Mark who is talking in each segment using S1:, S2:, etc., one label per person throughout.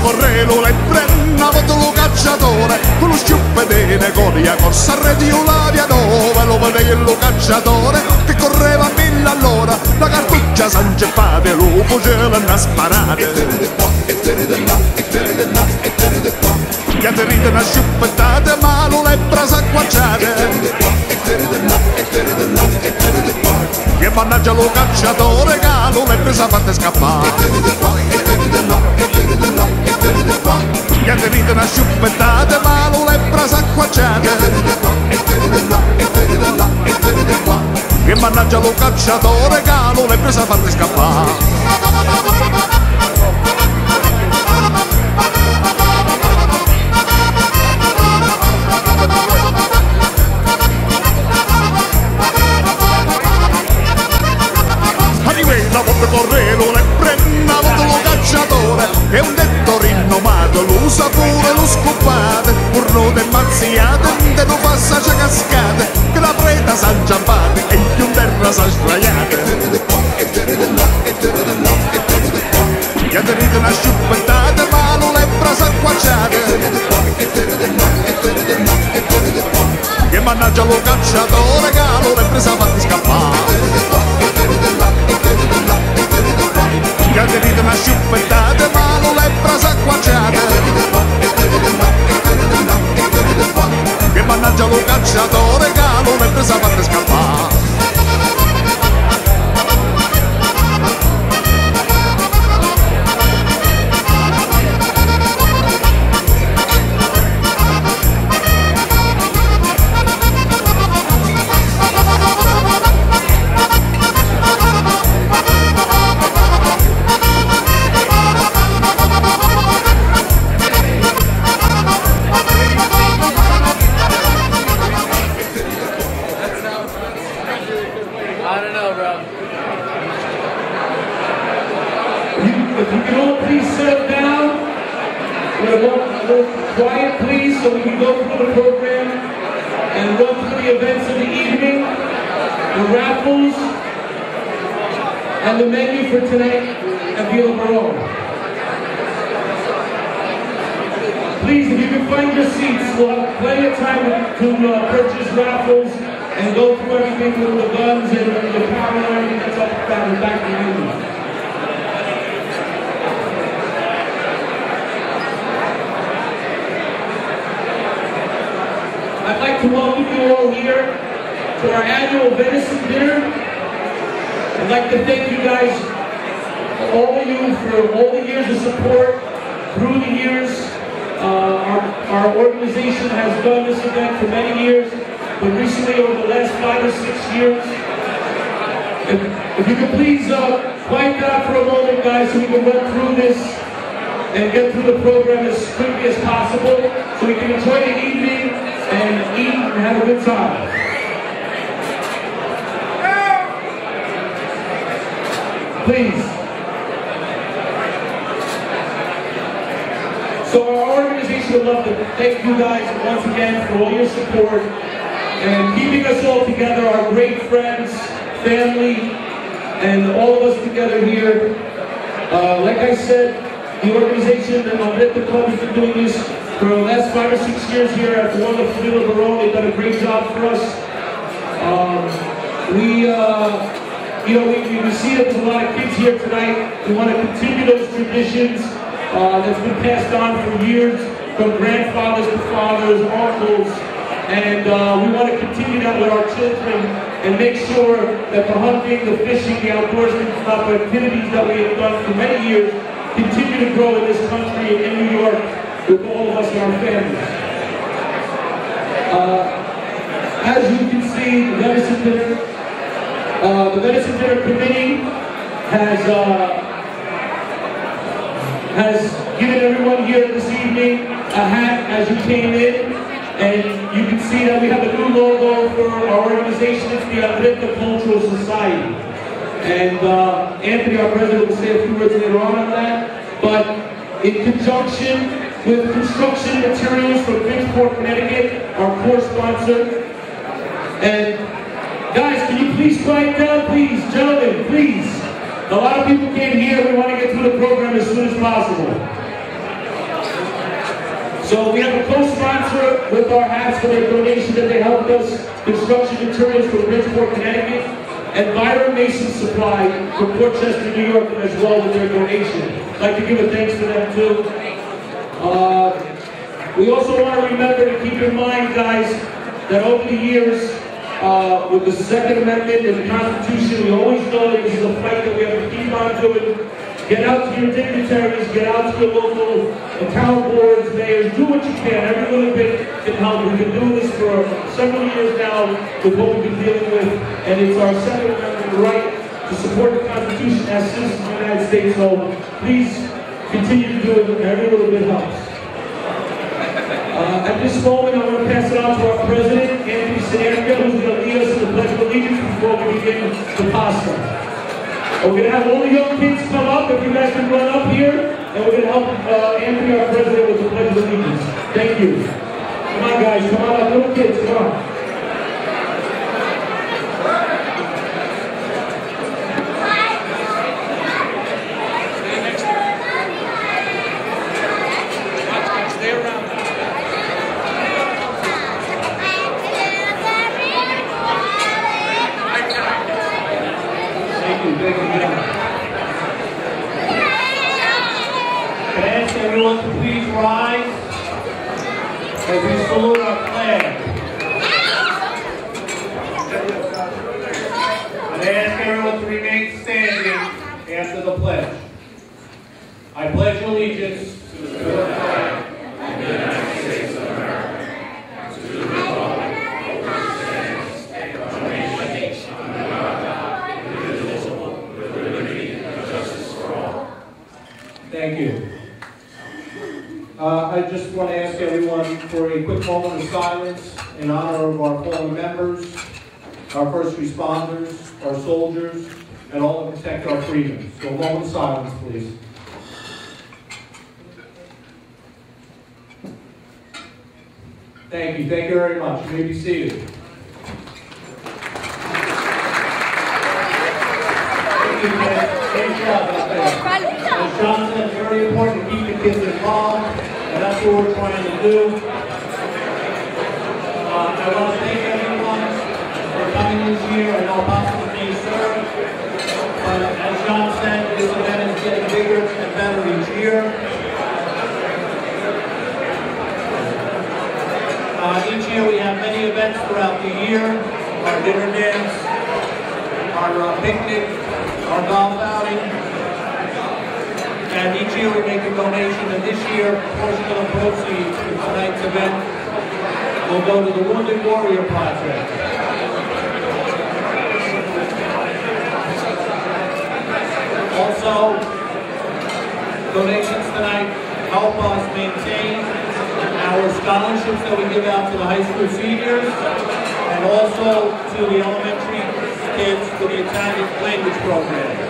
S1: correlo e prendeva lo cacciatore con lo sciuppetine con la corsa a radio l'aviatore, lo vedevo cacciatore che correva a 1000 all'ora, la cartuccia s'anceppata e lo fucile a sparate. E tiri di là, e tiri di là, e tiri di qua. Gli atterriti una sciuppettate ma lo le presa acquacciate. E tiri di qua, e tiri di là, e tiri di là, e tiri di qua. Che mannaggia lo cacciatore che lo le presa a farti scappare. E tiri di qua, e tiri di là, e tiri di là, e tiri di qua. Gli atterriti una sciuppettate ma lo le presa acquacciate. E tiri di qua, e tiri di là, e tiri di là, e tiri di qua. Che mannaggia lo cacciatore che lo le presa a farti scappare. La volta correlo le prenda lo cacciatore e un detto rinomato lo usa pure lo scopate urlo del mazziate e lo passaggio cascate che la preda s'anciampate e più terra s'asdraiate. E tiri di qua, e tiri di là, e tiri di là, e tiri di qua. Gli atterriti una sciuppettate ma lo le presa acquacciate. E tiri di qua, e tiri di là, e tiri di là, e tiri di qua. Che mannaggia lo cacciatore che lo le presa a farti scappare. E tiri di qua, e tiri di là, e tiri di là, e tiri di qua. Gli atterriti una sciuppettate ma lo le presa acquacciate. E tiri di qua, e tiri di là, e tiri di là, e tiri di qua. Che mannaggia lo cacciatore che lo le presa a farti scappare.
S2: If you can all please settle down, we're going to a little quiet please so we can go through the program and run through the events of the evening, the raffles, and the menu for tonight at Villa Barone. Please, if you can find your seats, we'll have plenty of time to purchase raffles and go through everything with the guns and the power and everything that's up and back to you. I'd like to welcome you all here to our annual Venison dinner. I'd like to thank you guys, all of you, for all the years of support through the years. Our organization has done this event for many years, but recently over the last 5 or 6 years. If you could please quiet down for a moment, guys, so we can run through this and get through the program as quickly as possible so we can enjoy the evening and eat and have a good time. Please. So our organization would love to thank you guys once again for all your support and keeping us all together, our great friends, family, and all of us together here. Like I said, the organization and Andretta Club has been doing this for the last 5 or 6 years here at the wonderful Villa Barone. They've done a great job for us. We see that there's a lot of kids here tonight. We want to continue those traditions that's been passed on for years, from grandfathers to fathers, uncles, and we want to continue that with our children and make sure that the hunting, the fishing, the outdoorsman stuff, activities that we have done for many years continue to grow in this country and in New York with all of us and our families. As you can see, the Venison Dinner Committee has given everyone here this evening a hat as you came in, and you can see that we have a new logo for our organization. It's the Andretta Cultural Society. And Anthony, our president, will say a few words later on that. But in conjunction with construction materials from Bridgeport, Connecticut, our core sponsor. And guys, can you please quiet down, please? Gentlemen, please. A lot of people came here. We want to get through the program as soon as possible. So we have a co-sponsor with our hats for their donation that they helped us, construction materials from Bridgeport, Connecticut, and Byron Mason Supply from Portchester, New York, as well with their donation. I'd like to give a thanks to them too. We also want to remember to keep in mind, guys, that over the years, with the Second Amendment and the Constitution, we always know that this is a fight that we have to keep on doing. Get out to your dignitaries, get out to your local town boards, mayors, do what you can. Every little bit can help. We've been doing this for several years now with what we've been dealing with, and it's our Second Amendment right to support the Constitution as citizens of the United States. So please continue to do it, and every little bit helps. At this moment, I'm going to pass it on to our president, Anthony Sagra, who's going to lead us in the Pledge of Allegiance before we begin the pasta. We're going to have all the young kids come up, if you guys can run up here, and we're going to help Anthony, our president, with the Pledge of Allegiance. Thank you. Come on, guys. Come on up. Little kids, come on.
S3: Everyone to please rise as we salute our flag. And I ask everyone to remain standing after the pledge. I pledge allegiance to the flag of the United States of America, to the republic for which it stands, one nation, under God, indivisible, with liberty and justice for all. Thank you. I just want to ask everyone for a quick moment of silence in honor of our fallen members, our first responders, our soldiers, and all that protect our freedoms. So a moment of silence, please. Thank you. Thank you very much. You may be seated. Thank you, man. Great job out there. As John said, it's very important to keep the kids involved. And that's what we're trying to do. I want to thank everyone for coming this year. I know possibly being served. But as John said, this event is getting bigger and better each year. Each year we have many events throughout the year. Our dinner dance, our picnic, our golf outing. And each year we make a donation, and this year, a portion of the proceeds for tonight's event will go to the Wounded Warrior Project. Also, donations tonight help us maintain our scholarships that we give out to the high school seniors, and also to the elementary kids for the Italian language program.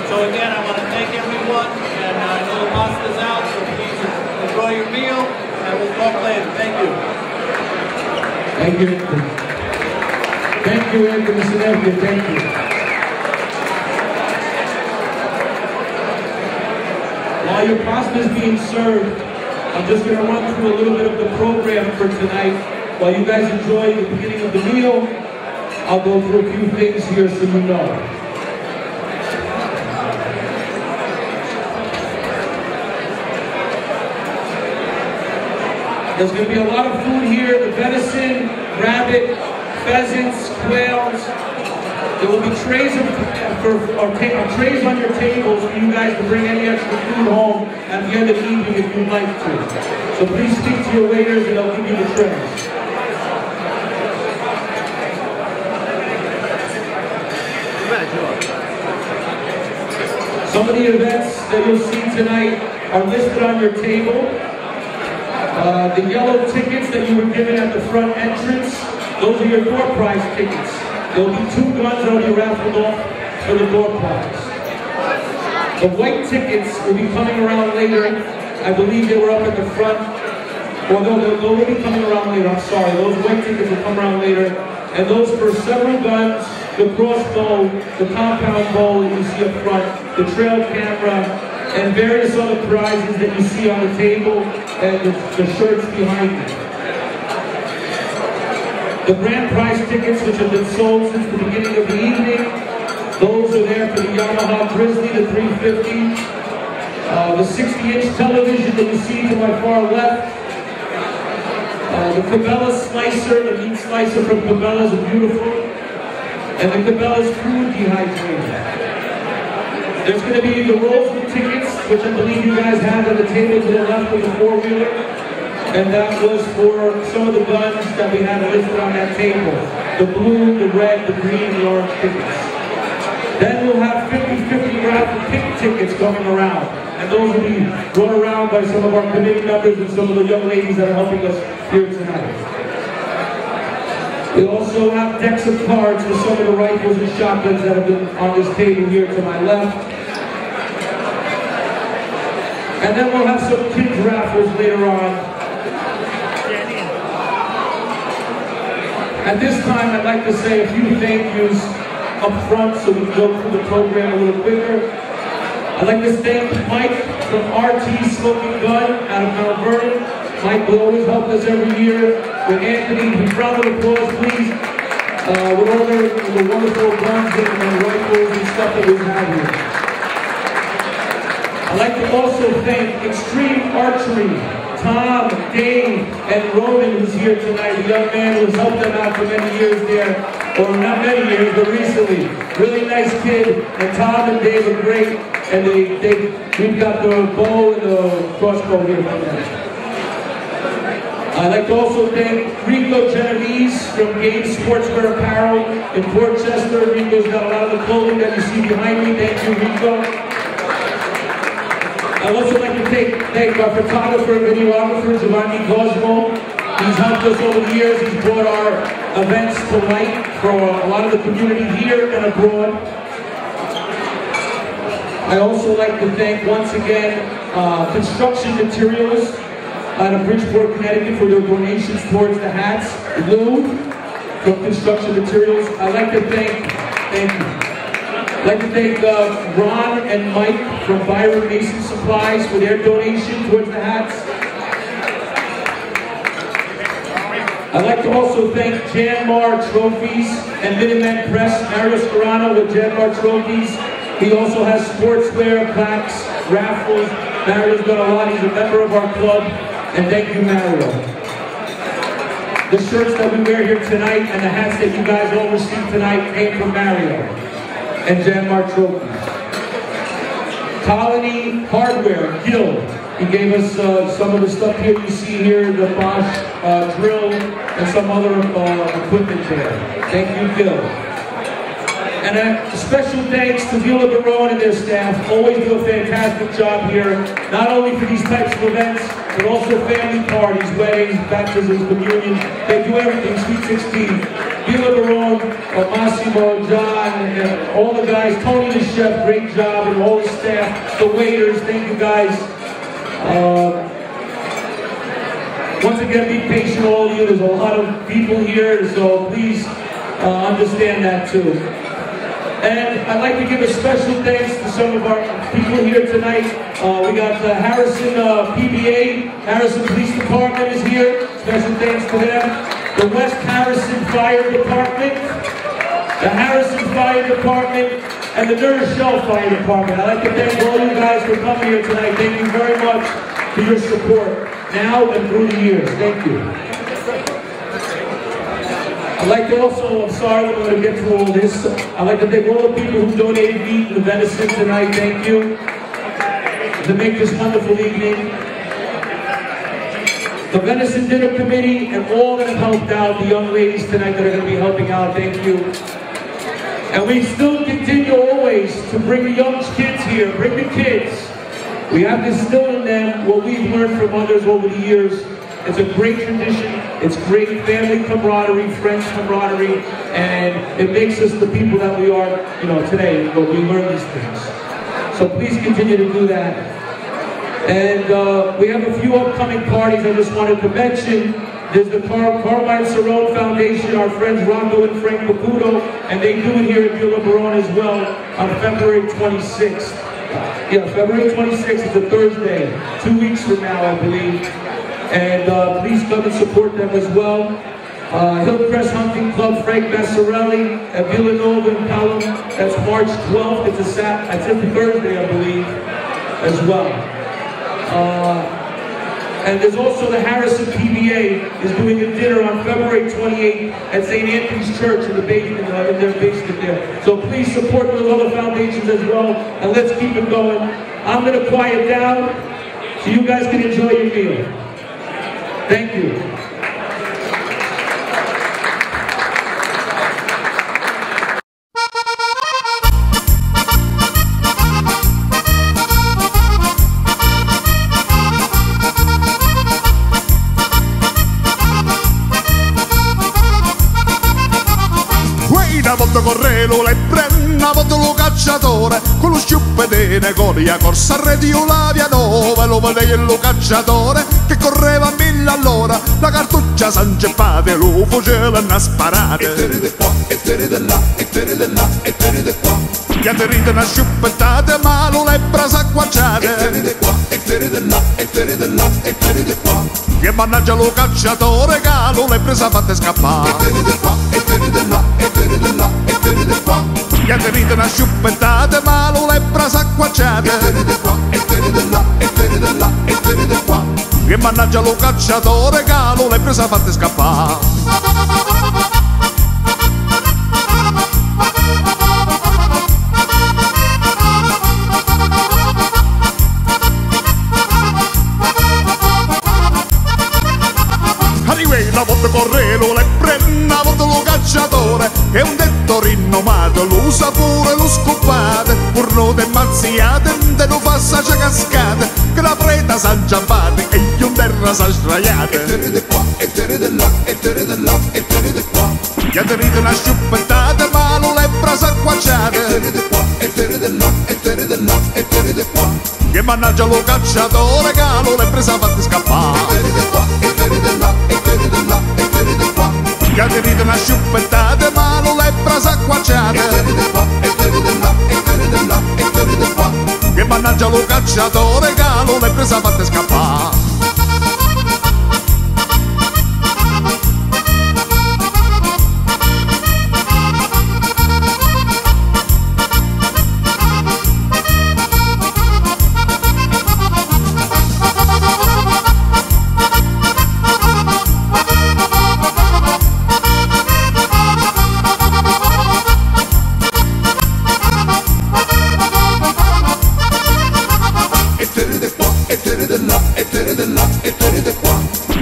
S3: So again, I want to thank everyone, and I know the pasta's out, so please enjoy your meal, and we'll talk later. Thank you.
S2: Thank you, Anthony. Thank you, Anthony Sagra. Thank you. While your pasta is being served, I'm just going to run through a little bit of the program for tonight. While you guys enjoy the beginning of the meal, I'll go through a few things here so you know. There's going to be a lot of food here, the venison, rabbit, pheasants, quails. There will be trays trays on your tables for you guys to bring any extra food home at the end of the evening if you'd like to. So please speak to your waiters and they'll give you the trays. Some of the events that you'll see tonight are listed on your table. The yellow tickets that you were given at the front entrance, those are your door prize tickets. There will be 2 guns that will be raffled off for the door prize. The white tickets will be coming around later. I believe they were up at the front. Or they'll be coming around later, I'm sorry. Those white tickets will come around later. And those for several guns, the crossbow, the compound bow that you see up front, the trail camera, and various other prizes that you see on the table and the shirts behind me. The grand prize tickets, which have been sold since the beginning of the evening, those are there for the Yamaha Grizzly, the 350, the 60-inch television that you see to my far left, the Cabela's slicer, the meat slicer from Cabela's is beautiful, and the Cabela's food dehydrator. There's going to be the Rosewood tickets, which I believe you guys have on the table to the left of the four-wheeler. And that was for some of the guns that we had listed on that table. The blue, the red, the green, and the orange tickets. Then we'll have 50-50 raffle pick tickets coming around. And those will be brought around by some of our committee members and some of the young ladies that are helping us here tonight. We also have decks of cards for some of the rifles and shotguns that have been on this table here to my left. And then we'll have some kids raffles later on. At this time, I'd like to say a few thank yous up front so we can go through the program a little quicker. I'd like to thank Mike from RT Smoking Gun out of Mount Vernon. Mike will always help us every year. With Anthony, a round of applause, please. With all the wonderful guns and rifles and stuff that we've had here. I'd like to also thank Extreme Archery, Tom, Dave, and Roman, who's here tonight, the young man who's helped them out for many years there, or not many years, but recently. Really nice kid, and Tom and Dave are great, and we've got the bow and the crossbow here for them. I'd like to also thank Rico Genovese from Game Sportswear Apparel in Port Chester. Rico's got a lot of the clothing that you see behind me. Thank you, Rico. I'd also like to thank our photographer and videographer, Giovanni Cosmo. He's helped us over the years. He's brought our events to light for a lot of the community here and abroad. I also like to thank, once again, Construction Materials out of Bridgeport, Connecticut for their donations towards the hats. Lou from Construction Materials. I'd like to thank Ron and Mike from Byron Mason Supplies for their donation towards the hats. I'd like to also thank Janmar Trophies and Minutemen Press, Mario Scarano with Janmar Trophies. He also has sportswear, plaques, raffles. Mario's done a lot. He's a member of our club. And thank you, Mario. The shirts that we wear here tonight and the hats that you guys all received tonight came from Mario and Janmar Trophies. Colony Hardware, Gil. He gave us some of the stuff here you see here, the Bosch drill and some other equipment there. Thank you, Gil. And a special thanks to Villa Barone and their staff. Always do a fantastic job here, not only for these types of events, but also family parties, weddings, baptisms, communions. They do everything, Sweet 16. Villa Barone, Massimo, John, and all the guys, Tony the chef, great job, and all the staff, the waiters, thank you guys. Once again, be patient, all of you. There's a lot of people here, so please understand that too. And I'd like to give a special thanks to some of our people here tonight. We got the Harrison PBA, Harrison Police Department is here. Special thanks to them. The West Harrison Fire Department, the Harrison Fire Department, and the Nurshell Fire Department. I'd like to thank all you guys for coming here tonight. Thank you very much for your support now and through the years. Thank you. I'd like to also, I'm sorry I'm going to get through all this. I'd like to thank all the people who donated meat and the venison tonight. Thank you. To make this wonderful evening. The Venison Dinner Committee and all that have helped out, the young ladies tonight that are going to be helping out, thank you. And we still continue always to bring the young kids here, bring the kids. We have to instill in them what we've learned from others over the years. It's a great tradition, it's great family camaraderie, friends camaraderie, and it makes us the people that we are, today, when we learn these things. So please continue to do that. And we have a few upcoming parties I just wanted to mention. There's the Carmine Cerrone Foundation, our friends Rocco and Frank Caputo, and they do it here at Villa Barone as well on February 26th. Yeah, February 26th is a Thursday, 2 weeks from now, I believe. And please come and support them as well. Hillcrest Hunting Club, Frank Massarelli at Villanova and Pelham. That's March 12th. It's a Thursday, I believe, as well. And there's also the Harrison PBA is doing a dinner on February 28th at St. Anthony's Church in the basement, in their basement there. So please support those other foundations as well, and let's keep it going. I'm going to quiet down so you guys can enjoy your meal. Thank you.
S1: Una volta correlo le prenda, volta lo cacciatore, con lo sciuppedene con la corsa a radio la via dove lo vedeva lo cacciatore che correva a 1000 all'ora, la cartuccia s'angeppata e lo fucile una sparata. E te ride qua, e te ride là, e te ride là, e te ride qua. Che te ride una sciuppettate ma lo le presa acquacciate. E te ride qua, e te ride là, e te ride là, e te ride qua. Che mannaggia lo cacciatore che lo le presa fatte scappare. E te ride qua, e te ride là, e te ride là, e te ride qua. Che te ride una sciuppettate ma lo le presa acquacciate. E te ride qua, e te ride là, e te ride là, e te ride qua. Che mannaggia lo cacciatore che lo le presa fatte scappare. Una volta correlo le prenda, volta lo cacciatore, è un detto rinomato, lo usa pure lo scoppate, pur note mazziate, te lo fa sacia cascate, che la preda s'aggiampate e gli un terra s'astraiate. E te ride qua, e te ride là, e te ride là, e te ride qua. Che te ride una sciuppettate, ma lo le presa acquacciate. E te ride qua, e te ride là, e te ride là, e te ride qua. Che mannaggia lo cacciatore, che lo le presa fatte scappare. E te ride qua, e te ride là, e te ride là, e te ride qua. Che te ride una sciuppettate, ma lo le presa acquacciate. E te ride qua, e te ride là, e te ride là, e te ride qua. Che mannaggia lo cacciatore, che lo le presa fatte scappare.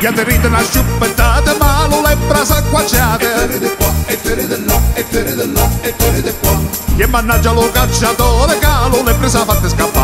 S1: Che te ride una sciuppettate ma lo le presa acquacciate. E te ride qua, e te ride là, e te ride là, e te ride qua. Che mannaggia lo cacciatore che lo le presa fatte scappare.